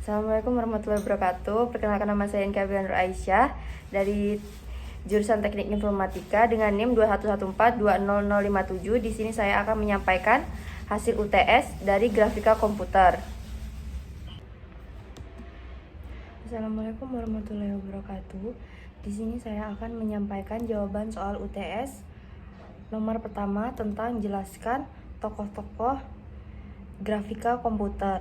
Assalamualaikum warahmatullahi wabarakatuh. Perkenalkan, nama saya Inka Aisyah dari jurusan Teknik Informatika dengan NIM 211420057. Di sini saya akan menyampaikan hasil UTS dari grafika komputer. Assalamualaikum warahmatullahi wabarakatuh. Di sini saya akan menyampaikan jawaban soal UTS. Nomor pertama tentang jelaskan tokoh-tokoh grafika komputer.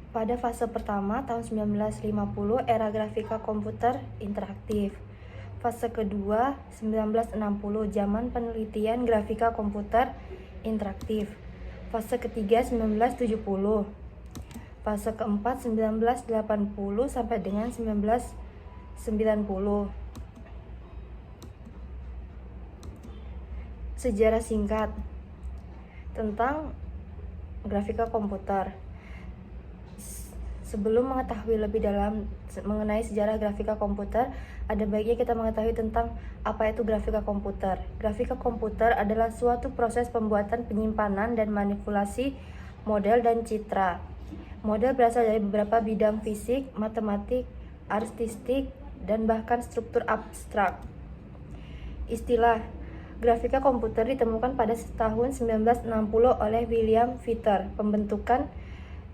Pada fase pertama tahun 1950 era grafika komputer interaktif. Fase kedua 1960 zaman penelitian grafika komputer interaktif. Fase ketiga 1970. Fase keempat 1980 sampai dengan 1990. Sejarah singkat tentang grafika komputer. Sebelum mengetahui lebih dalam mengenai sejarah grafika komputer, ada baiknya kita mengetahui tentang apa itu grafika komputer. Grafika komputer adalah suatu proses pembuatan, penyimpanan, dan manipulasi model dan citra. Model berasal dari beberapa bidang fisik, matematik, artistik, dan bahkan struktur abstrak. Istilah grafika komputer ditemukan pada tahun 1960 oleh William Feather. Pembentukan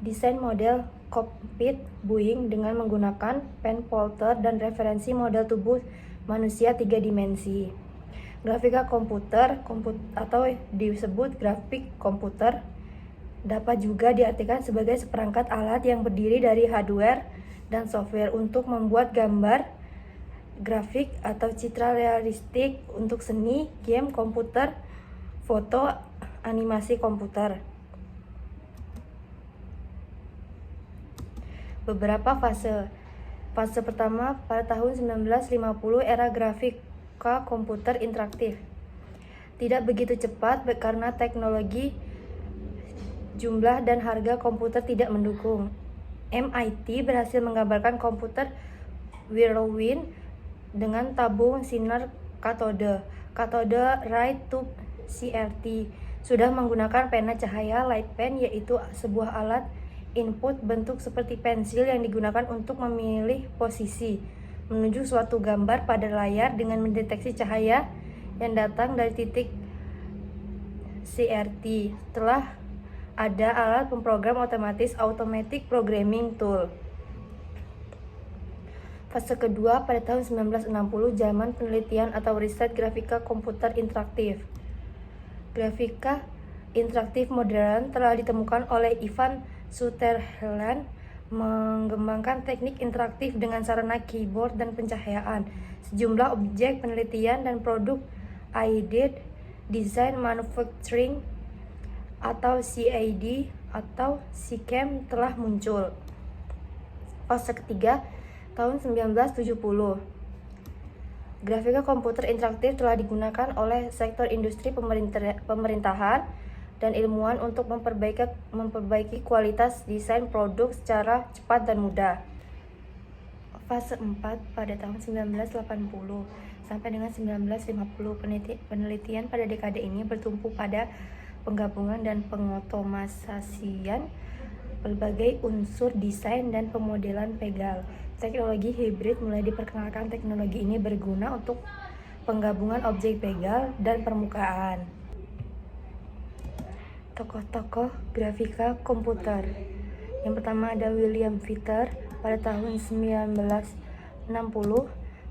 desain model kokpit Boeing dengan menggunakan pen folder dan referensi model tubuh manusia 3 dimensi. Grafika komputer atau disebut grafik komputer dapat juga diartikan sebagai seperangkat alat yang berdiri dari hardware dan software untuk membuat gambar, grafik atau citra realistik untuk seni, game komputer, foto, animasi komputer. Beberapa fase. Fase pertama pada tahun 1950 era grafika komputer interaktif. Tidak begitu cepat karena teknologi, jumlah dan harga komputer tidak mendukung. MIT berhasil menggambarkan komputer Whirlwind dengan tabung sinar katode Ray Tube CRT, sudah menggunakan pena cahaya light pen, yaitu sebuah alat input bentuk seperti pensil yang digunakan untuk memilih posisi menuju suatu gambar pada layar dengan mendeteksi cahaya yang datang dari titik CRT. Telah ada alat pemrogram otomatis automatic programming tool. Fase kedua pada tahun 1960 zaman penelitian atau riset grafika komputer interaktif. Grafika interaktif modern telah ditemukan oleh Ivan Sutherland, mengembangkan teknik interaktif dengan sarana keyboard dan pencahayaan. Sejumlah objek penelitian dan produk Aided Design Manufacturing atau CAD atau SICAM telah muncul. Fase ketiga tahun 1970. Grafika komputer interaktif telah digunakan oleh sektor industri, pemerintahan, dan ilmuwan untuk memperbaiki kualitas desain produk secara cepat dan mudah. Fase 4 pada tahun 1980 sampai dengan 1950. Penelitian pada dekade ini bertumpu pada penggabungan dan pengotomatisasian berbagai unsur desain dan pemodelan pegal. Teknologi hibrid mulai diperkenalkan. Teknologi ini berguna untuk penggabungan objek pegal dan permukaan. Tokoh-tokoh grafika komputer. Yang pertama ada William Feather pada tahun 1960.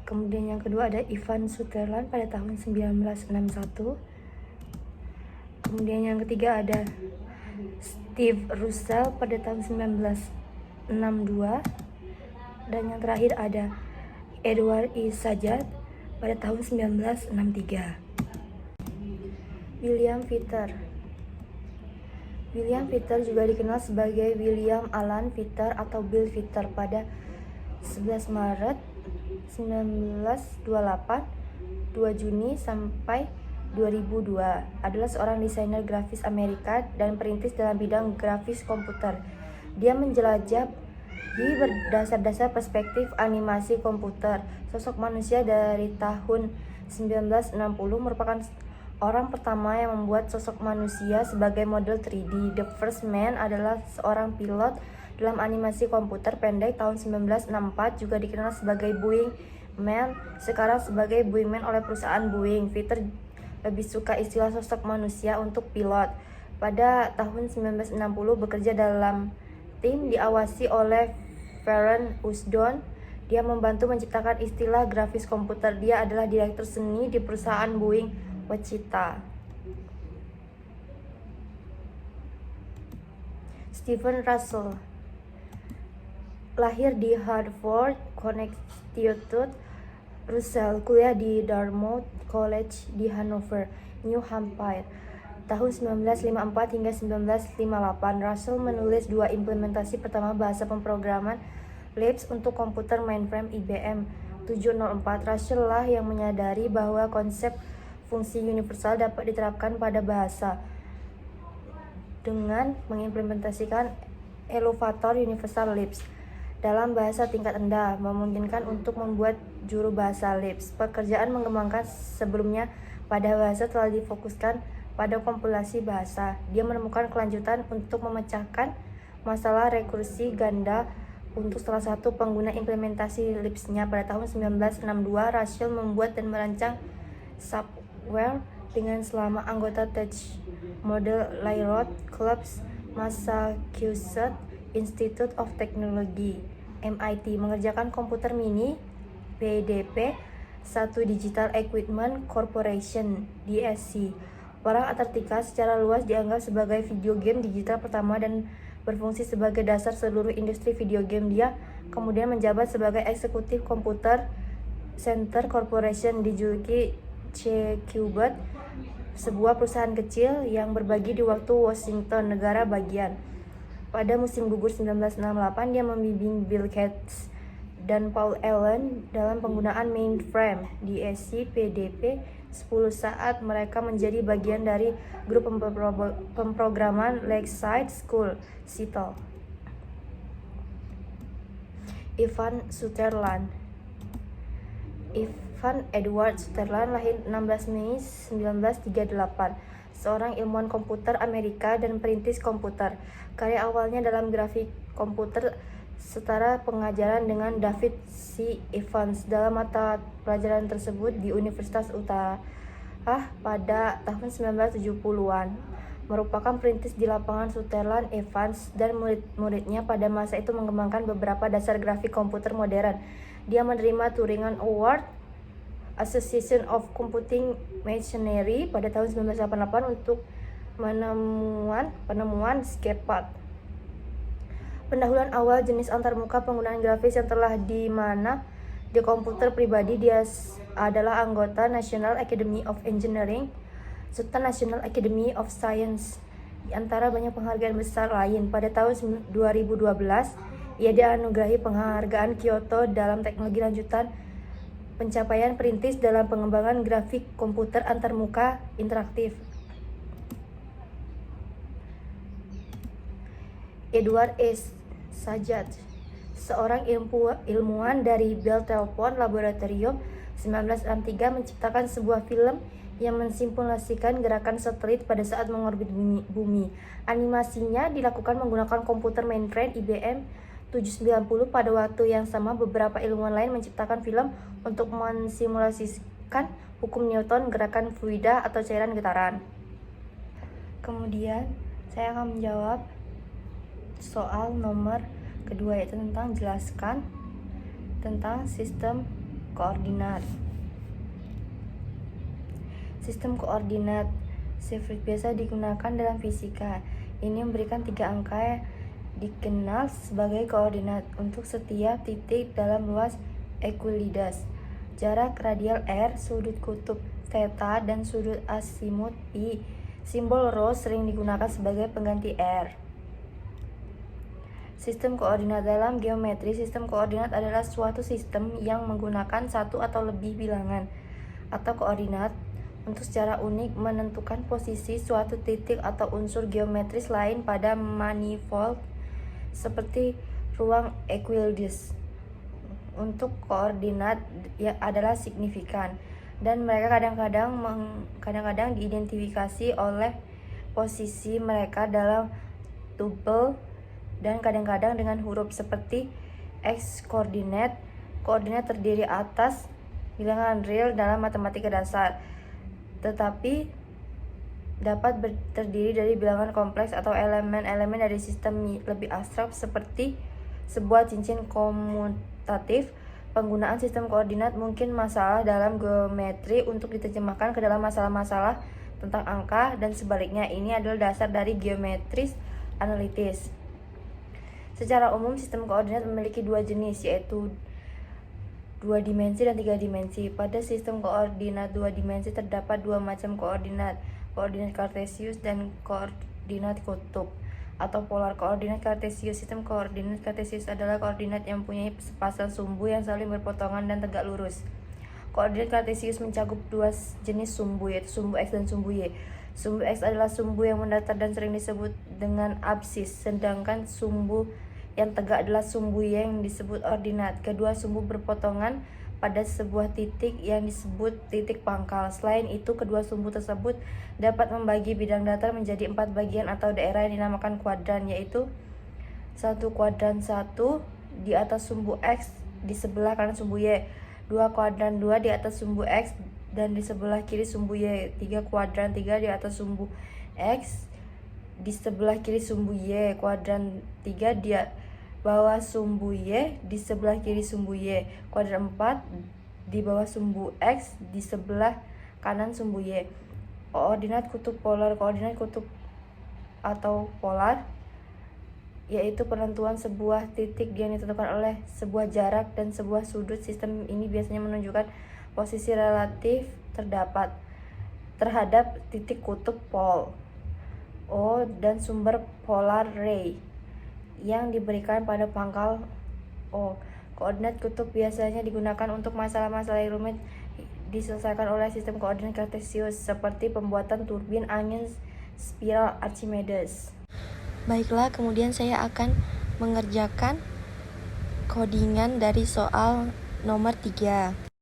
Kemudian yang kedua ada Ivan Sutherland pada tahun 1961. Kemudian yang ketiga ada Steve Russell pada tahun 1962. Dan yang terakhir ada Edward E. Sajat pada tahun 1963. William Feather. William Feather juga dikenal sebagai William Alan Feather atau Bill Feather. Pada 11 Maret 1928, 2 Juni sampai 2002 adalah seorang desainer grafis Amerika dan perintis dalam bidang grafis komputer. Dia menjelajah di berdasar-dasar perspektif animasi komputer. Sosok manusia dari tahun 1960 merupakan orang pertama yang membuat sosok manusia sebagai model 3D. The First Man adalah seorang pilot dalam animasi komputer pendek tahun 1964, juga dikenal sebagai Boeing Man, sekarang sebagai Boeing Man oleh perusahaan Boeing. Peter lebih suka istilah sosok manusia untuk pilot. Pada tahun 1960 bekerja dalam tim diawasi oleh Ferenc Usdon. Dia membantu menciptakan istilah grafis komputer. Dia adalah direktur seni di perusahaan Boeing Wichita. Stephen Russell lahir di Hartford, Connecticut. Russell kuliah di Dartmouth College di Hanover, New Hampshire, tahun 1954 hingga 1958. Russell menulis 2 implementasi pertama bahasa pemrograman Lisp untuk komputer mainframe IBM 704. Russell lah yang menyadari bahwa konsep fungsi universal dapat diterapkan pada bahasa dengan mengimplementasikan elevator universal Lisp dalam bahasa tingkat rendah, memungkinkan untuk membuat juru bahasa Lisp. Pekerjaan mengembangkan sebelumnya pada bahasa telah difokuskan pada kompilasi bahasa. Dia menemukan kelanjutan untuk memecahkan masalah rekursi ganda untuk salah satu pengguna implementasi Lisp-nya. Pada tahun 1962, Russell membuat dan merancang software dengan selama anggota Touch Model Railroad Clubs, Massachusetts Institute of Technology (MIT), mengerjakan komputer mini BDP, satu Digital Equipment Corporation (DSC). Perang Antartika secara luas dianggap sebagai video game digital pertama dan berfungsi sebagai dasar seluruh industri video game. Dia kemudian menjabat sebagai eksekutif Computer Center Corporation, dijuluki C-Cubed, sebuah perusahaan kecil yang berbagi di waktu Washington, negara bagian. Pada musim gugur 1968, dia membimbing Bill Gates dan Paul Allen dalam penggunaan mainframe DSC PDP 10 saat mereka menjadi bagian dari grup pemrograman Lakeside School, Seattle. Ivan Sutherland Ivan Edward Sutherland lahir 16 Mei 1938, seorang ilmuwan komputer Amerika dan perintis komputer. Karya awalnya dalam grafik komputer setara pengajaran dengan David C. Evans dalam mata pelajaran tersebut di Universitas Utah pada tahun 1970-an. Merupakan perintis di lapangan. Sutherland, Evans, dan murid-muridnya pada masa itu mengembangkan beberapa dasar grafik komputer modern. Dia menerima Turing Award Association of Computing Machinery pada tahun 1988 untuk penemuan Sketchpad. Pendahuluan awal jenis antarmuka penggunaan grafis yang telah di mana di komputer pribadi. Dia adalah anggota National Academy of Engineering serta National Academy of Science, di antara banyak penghargaan besar lain. Pada tahun 2012, ia dianugerahi penghargaan Kyoto dalam teknologi lanjutan pencapaian perintis dalam pengembangan grafik komputer antarmuka interaktif. Edward S. Sajat, seorang ilmuwan dari Bell Telephone Laboratory 1963, menciptakan sebuah film yang mensimulasikan gerakan satelit pada saat mengorbit bumi. Animasinya dilakukan menggunakan komputer mainframe IBM 790. Pada waktu yang sama, beberapa ilmuwan lain menciptakan film untuk mensimulasikan hukum Newton, gerakan fluida atau cairan getaran. Kemudian saya akan menjawab soal nomor kedua, yaitu tentang jelaskan tentang sistem koordinat. Sistem koordinat seperti biasa digunakan dalam fisika. Ini memberikan 3 angka dikenal sebagai koordinat untuk setiap titik dalam luas Euclides. Jarak radial r, sudut kutub theta, dan sudut asimut i. Simbol rho sering digunakan sebagai pengganti r. Sistem koordinat dalam geometri. Sistem koordinat adalah suatu sistem yang menggunakan satu atau lebih bilangan atau koordinat untuk secara unik menentukan posisi suatu titik atau unsur geometris lain pada manifold seperti ruang Euclides. Untuk koordinat adalah signifikan. dan mereka kadang-kadang diidentifikasi oleh posisi mereka dalam tuple dan kadang-kadang dengan huruf seperti x koordinat. Koordinat terdiri atas bilangan real dalam matematika dasar, tetapi dapat terdiri dari bilangan kompleks atau elemen-elemen dari sistem lebih abstrak seperti sebuah cincin komutatif. Penggunaan sistem koordinat mungkin masalah dalam geometri untuk diterjemahkan ke dalam masalah-masalah tentang angka dan sebaliknya. Ini adalah dasar dari geometris analitis. Secara umum, sistem koordinat memiliki dua jenis, yaitu 2 dimensi dan 3 dimensi. Pada sistem koordinat 2 dimensi terdapat dua macam koordinat, koordinat kartesius dan koordinat kutub atau polar. Koordinat kartesius. Sistem koordinat kartesius adalah koordinat yang mempunyai sepasang sumbu yang saling berpotongan dan tegak lurus. Koordinat kartesius mencakup dua jenis sumbu, yaitu sumbu x dan sumbu y. Sumbu x adalah sumbu yang mendatar dan sering disebut dengan absis, sedangkan sumbu yang tegak adalah sumbu y yang disebut ordinat. Kedua sumbu berpotongan pada sebuah titik yang disebut titik pangkal. Selain itu, kedua sumbu tersebut dapat membagi bidang datar menjadi 4 bagian atau daerah yang dinamakan kuadran, yaitu 1 kuadran 1 di atas sumbu x di sebelah kanan sumbu y, 2 kuadran 2 di atas sumbu x dan di sebelah kiri sumbu y, 3 kuadran 3 di atas sumbu x di sebelah kiri sumbu y, kuadran 3 di bawah sumbu y di sebelah kiri sumbu y, kuadran 4 di bawah sumbu x di sebelah kanan sumbu y. Koordinat kutub polar. Koordinat kutub atau polar yaitu penentuan sebuah titik yang ditentukan oleh sebuah jarak dan sebuah sudut. Sistem ini biasanya menunjukkan posisi relatif terhadap titik kutub pol O dan sumber polar ray yang diberikan pada pangkal O. Koordinat kutub biasanya digunakan untuk masalah-masalah yang rumit diselesaikan oleh sistem koordinat kartesius, seperti pembuatan turbin angin spiral Archimedes. Baiklah, kemudian saya akan mengerjakan codingan dari soal nomor 3.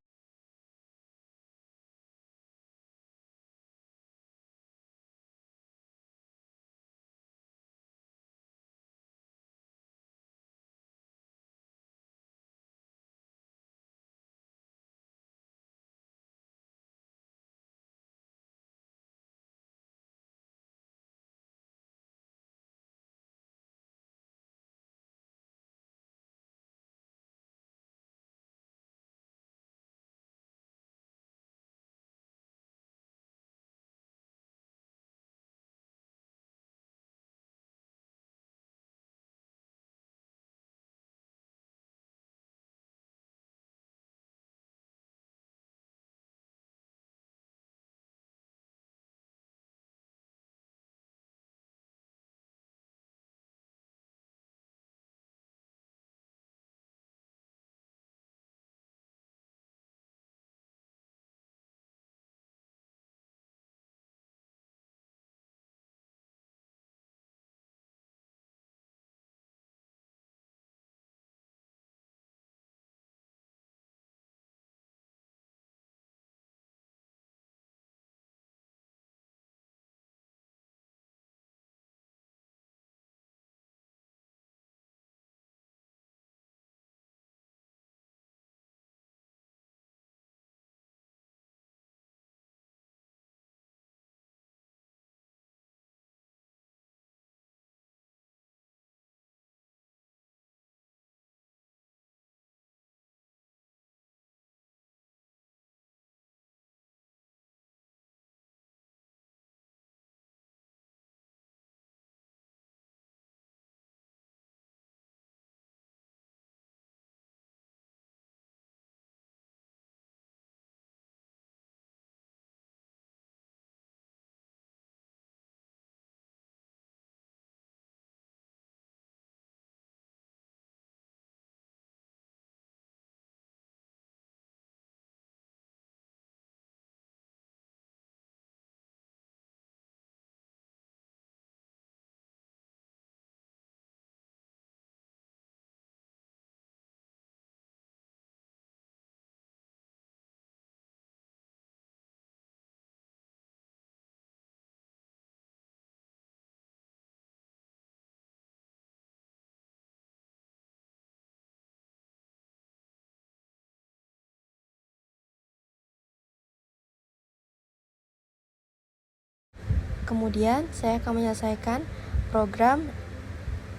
Kemudian saya akan menyelesaikan program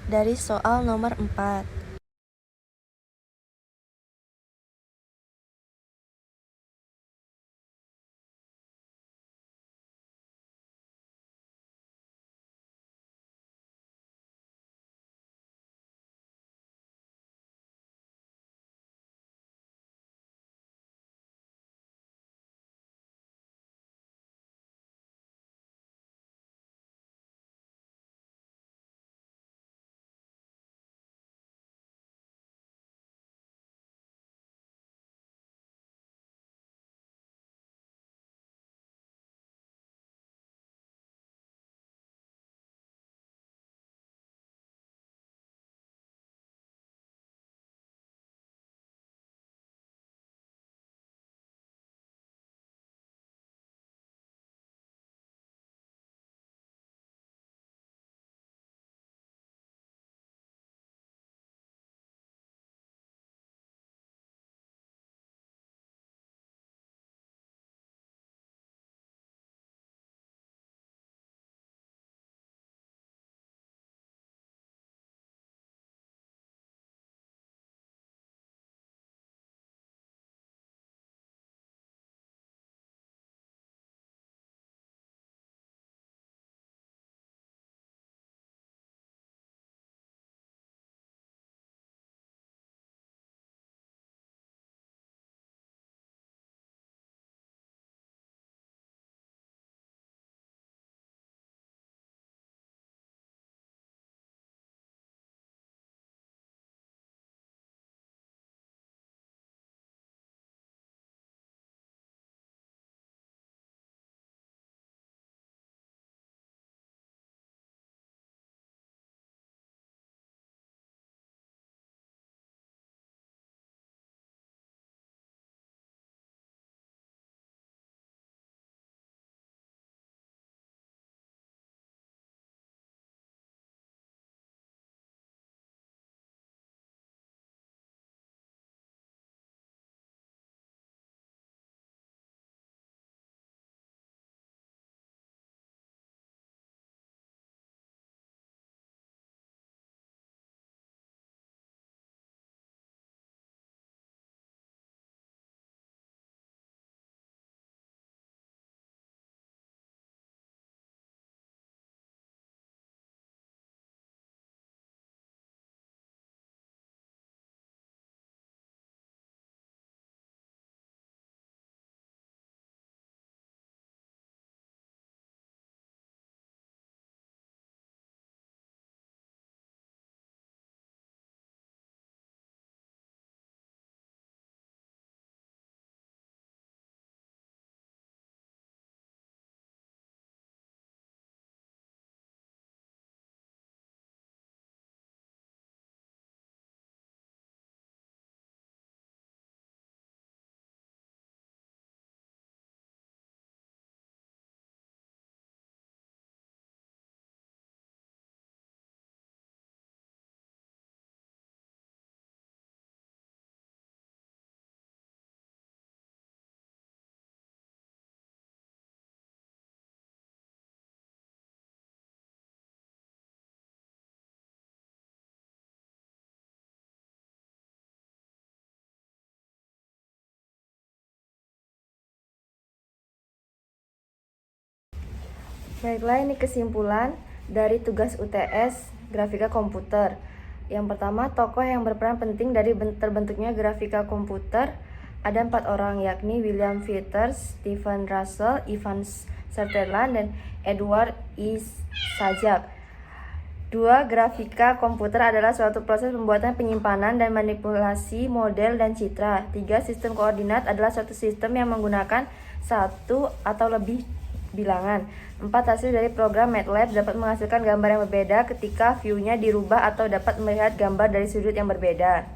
dari soal nomor 4. Baiklah, ini kesimpulan dari tugas UTS grafika komputer. Yang pertama, tokoh yang berperan penting dari terbentuknya grafika komputer ada 4 orang, yakni William Peters, Stephen Russell, Ivan Sutherland, dan Edward E. Sajak. 2. Grafika komputer adalah suatu proses pembuatan, penyimpanan, dan manipulasi model dan citra. 3. Sistem koordinat adalah suatu sistem yang menggunakan satu atau lebih bilangan. 4. Hasil dari program MATLAB dapat menghasilkan gambar yang berbeda ketika view-nya dirubah atau dapat melihat gambar dari sudut yang berbeda.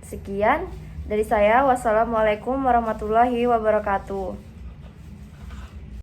Sekian dari saya. Wassalamualaikum warahmatullahi wabarakatuh.